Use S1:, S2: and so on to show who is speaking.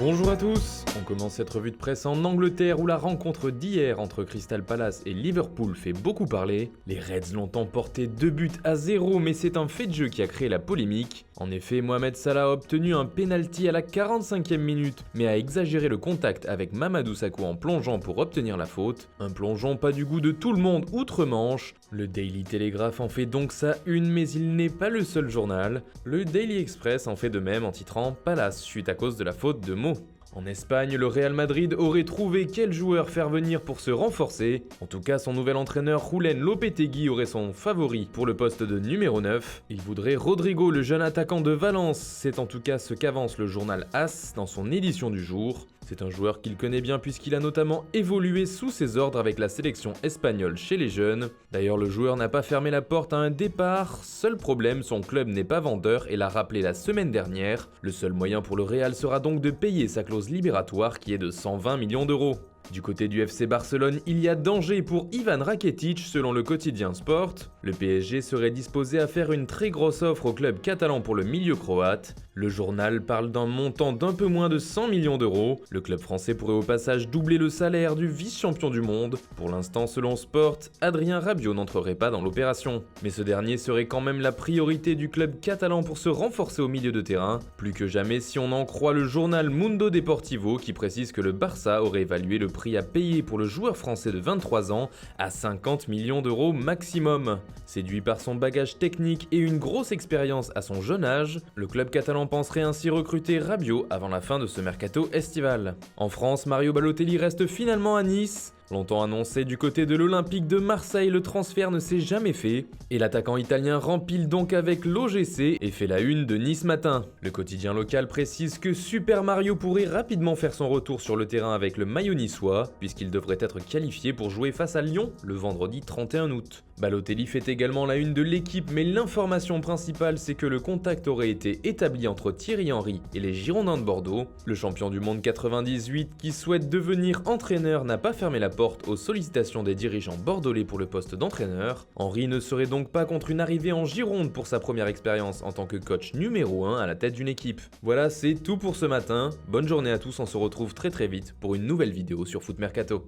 S1: Bonjour à tous. On commence cette revue de presse en Angleterre où la rencontre d'hier entre Crystal Palace et Liverpool fait beaucoup parler. Les Reds l'ont emporté 2-0, mais c'est un fait de jeu qui a créé la polémique. En effet, Mohamed Salah a obtenu un penalty à la 45e minute, mais a exagéré le contact avec Mamadou Sakho en plongeant pour obtenir la faute. Un plongeon pas du goût de tout le monde outre-Manche. Le Daily Telegraph en fait donc sa une, mais il n'est pas le seul journal. Le Daily Express en fait de même en titrant « Palace chute à cause de la faute de Mo ». En Espagne, le Real Madrid aurait trouvé quel joueur faire venir pour se renforcer. En tout cas, son nouvel entraîneur Julen Lopetegui aurait son favori pour le poste de numéro 9. Il voudrait Rodrigo, le jeune attaquant de Valence. C'est en tout cas ce qu'avance le journal AS dans son édition du jour. C'est un joueur qu'il connaît bien puisqu'il a notamment évolué sous ses ordres avec la sélection espagnole chez les jeunes. D'ailleurs, le joueur n'a pas fermé la porte à un départ. Seul problème, son club n'est pas vendeur et l'a rappelé la semaine dernière. Le seul moyen pour le Real sera donc de payer sa clause libératoire qui est de 120 millions d'euros. Du côté du FC Barcelone, il y a danger pour Ivan Rakitic selon le quotidien Sport. Le PSG serait disposé à faire une très grosse offre au club catalan pour le milieu croate. Le journal parle d'un montant d'un peu moins de 100 millions d'euros. Le club français pourrait au passage doubler le salaire du vice-champion du monde. Pour l'instant, selon Sport, Adrien Rabiot n'entrerait pas dans l'opération. Mais ce dernier serait quand même la priorité du club catalan pour se renforcer au milieu de terrain. Plus que jamais si on en croit le journal Mundo Deportivo qui précise que le Barça aurait évalué le prix à payer pour le joueur français de 23 ans à 50 millions d'euros maximum. Séduit par son bagage technique et une grosse expérience à son jeune âge, le club catalan penserait ainsi recruter Rabiot avant la fin de ce mercato estival. En France, Mario Balotelli reste finalement à Nice. Longtemps annoncé du côté de l'Olympique de Marseille, le transfert ne s'est jamais fait. Et l'attaquant italien rempile donc avec l'OGC et fait la une de Nice Matin. Le quotidien local précise que Super Mario pourrait rapidement faire son retour sur le terrain avec le maillot niçois, puisqu'il devrait être qualifié pour jouer face à Lyon le vendredi 31 août. Balotelli fait également la une de l'équipe, mais l'information principale c'est que le contact aurait été établi entre Thierry Henry et les Girondins de Bordeaux. Le champion du monde 98 qui souhaite devenir entraîneur n'a pas fermé la porte aux sollicitations des dirigeants bordelais pour le poste d'entraîneur. Henry ne serait donc pas contre une arrivée en Gironde pour sa première expérience en tant que coach numéro 1 à la tête d'une équipe. Voilà, c'est tout pour ce matin. Bonne journée à tous, on se retrouve très vite pour une nouvelle vidéo sur Foot Mercato.